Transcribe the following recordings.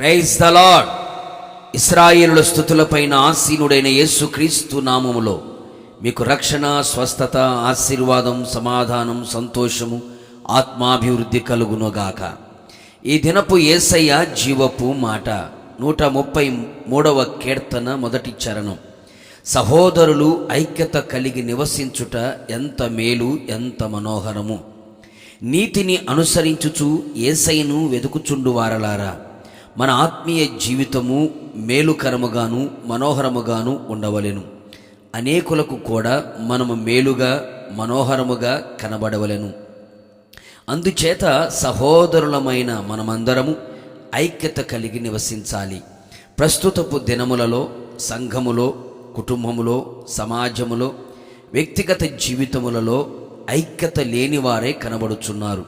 Praise the Lord. ఇశ్రాయేలుల స్తుతులపైన ఆసీనుడైన యేసుక్రీస్తు నామములో మీకు రక్షణ, స్వస్థత, ఆశీర్వాదం, సమాధానం, సంతోషము, ఆత్మాభివృద్ధి కలుగునుగాక. ఈ దినపు యేసయ్య జీవపు మాట 133వ కీర్తన మొదటి చరణం. సహోదరులు ఐక్యత కలిగి నివసించుట ఎంత మేలు, ఎంత మనోహరము. నీతిని అనుసరించుచు యేసయ్యను వెదుకుచుండు వారలారా, మన ఆత్మీయ జీవితము మేలుకరముగాను మనోహరముగాను ఉండవలెను. అనేకులకు కూడా మనము మేలుగా మనోహరముగా కనబడవలెను. అందుచేత సహోదరులమైన మనమందరము ఐక్యత కలిగి నివసించాలి. ప్రస్తుతపు దినములలో సంఘములో, కుటుంబములో, సమాజములో, వ్యక్తిగత జీవితములలో ఐక్యత లేనివారే కనబడుచున్నారు.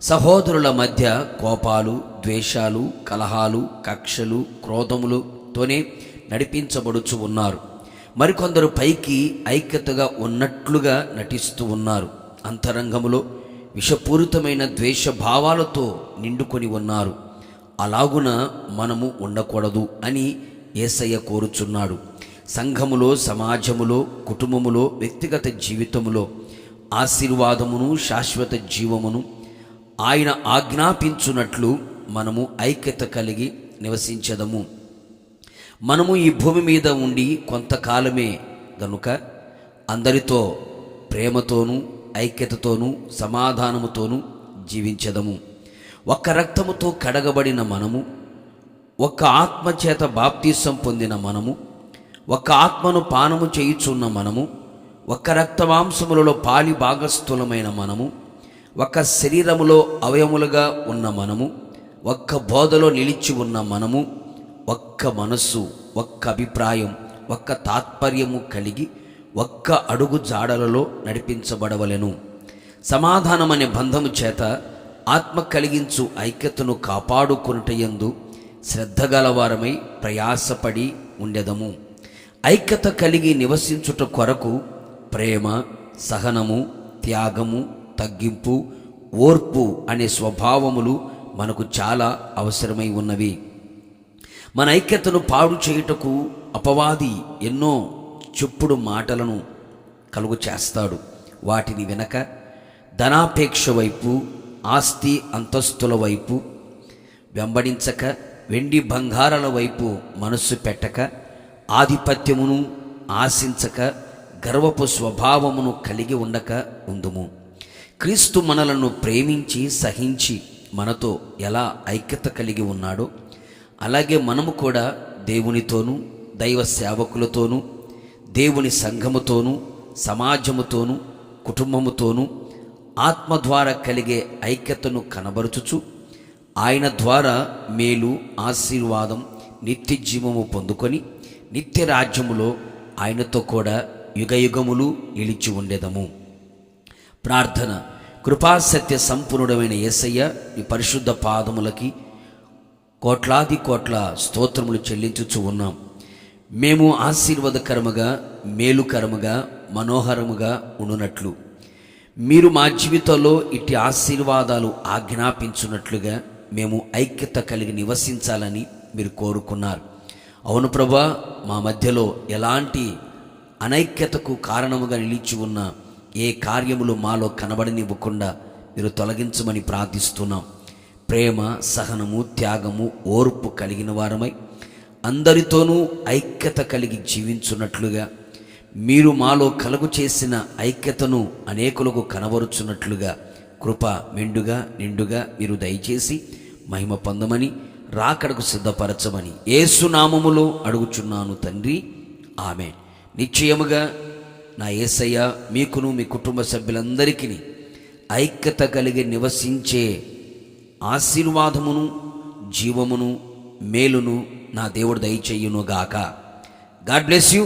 సహోదరుల మధ్య కోపాలు, ద్వేషాలు, కలహాలు, కక్షలు, క్రోధములతోనే నడిపించబడుచు ఉన్నారు. మరికొందరు పైకి ఐక్యతగా ఉన్నట్లుగా నటిస్తూ ఉన్నారు. అంతరంగములో విషపూరితమైన ద్వేష భావాలతో నిండుకొని ఉన్నారు. అలాగున మనము ఉండకూడదు అని యేసయ్య కోరుచున్నాడు. సంఘములో, సమాజములో, కుటుంబములో, వ్యక్తిగత జీవితములో ఆశీర్వాదమును, శాశ్వత జీవమును ఆయన ఆజ్ఞాపించున్నట్లు మనము ఐక్యత కలిగి నివసించదము. మనము ఈ భూమి మీద ఉండి కొంతకాలమే గనుక అందరితో ప్రేమతోనూ, ఐక్యతతోనూ, సమాధానముతోనూ జీవించదము. ఒక్క రక్తముతో కడగబడిన మనము, ఒక్క ఆత్మచేత బాప్తీసం పొందిన మనము, ఒక్క ఆత్మను పానము చేయుచున్న మనము, ఒక్క రక్తమాంసములలో పాలి భాగస్థులమైన మనము, ఒక్క శరీరములో అవయములుగా ఉన్న మనము, ఒక్క బోధలో నిలిచి ఉన్న మనము, ఒక్క మనస్సు, ఒక్క అభిప్రాయం, ఒక్క తాత్పర్యము కలిగి ఒక్క అడుగు జాడలలో నడిపించబడవలెను. సమాధానమనే బంధము చేత ఆత్మ కలిగించు ఐక్యతను కాపాడుకొనుటయందు శ్రద్ధగలవారమై ప్రయాసపడి ఉండెదము. ఐక్యత కలిగి నివసించుట కొరకు ప్రేమ, సహనము, త్యాగము, తగ్గింపు, ఓర్పు అనే స్వభావములు మనకు చాలా అవసరమై ఉన్నవి. మన ఐక్యతను పాడు చేయుటకు అపవాది ఎన్నో చెప్పుడు మాటలను కలుగు చేస్తాడు. వాటిని వినక ధనాపేక్ష వైపు, ఆస్తి అంతస్తుల వైపు వెంబడించక, వెండి బంగారాల వైపు మనస్సు పెట్టక, ఆధిపత్యమును ఆశించక, గర్వపు స్వభావమును కలిగి ఉండక ఉందుము. క్రీస్తు మనలను ప్రేమించి సహించి మనతో ఎలా ఐక్యత కలిగి ఉన్నాడో అలాగే మనము కూడా దేవునితోనూ, దైవ సేవకులతోనూ, దేవుని సంఘముతోనూ, సమాజముతోనూ, కుటుంబముతోనూ ఆత్మ ద్వారా కలిగే ఐక్యతను కనబరుచుచు ఆయన ద్వారా మేలు, ఆశీర్వాదం, నిత్య జీవము పొందుకొని నిత్య రాజ్యములో ఆయనతో కూడా యుగయుగములు నిలిచి ఉండేదము. ప్రార్థన. కృపాసత్య సంపూర్ణుడమైన యేసయ్య, ఈ పరిశుద్ధ పాదములకి కోట్లాది కోట్ల స్తోత్రములు చెల్లించుచు ఉన్నాం. మేము ఆశీర్వాదకరముగా, మేలుకరముగా, మనోహరముగా ఉండునట్లు మీరు మా జీవితంలో ఇట్టి ఆశీర్వాదాలు ఆజ్ఞాపించున్నట్లుగా మేము ఐక్యత కలిగి నివసించాలని మీరు కోరుకున్నారు. అవును ప్రభా, మా మధ్యలో ఎలాంటి అనైక్యతకు కారణముగా నిలిచి ఉన్న ఏ కార్యములు మాలో కనబడనివ్వకుండా మీరు తొలగించమని ప్రార్థిస్తున్నాం. ప్రేమ, సహనము, త్యాగము, ఓర్పు కలిగిన వారమై అందరితోనూ ఐక్యత కలిగి జీవించున్నట్లుగా మీరు మాలో కలుగు చేసిన ఐక్యతను అనేకులకు కనబరుచున్నట్లుగా కృప మెండుగా నిండుగా మీరు దయచేసి మహిమ పొందమని, రాకడకు సిద్ధపరచమని యేసు నామములో అడుగుచున్నాను తండ్రి, ఆమేన్. నిశ్చయముగా నా యేసయ్య మీకును మీ కుటుంబ సభ్యులందరికీ ఐక్యత కలిగి నివసించే ఆశీర్వాదమును, జీవమును, మేలును నా దేవుడు దయచేయునుగాక. God bless you.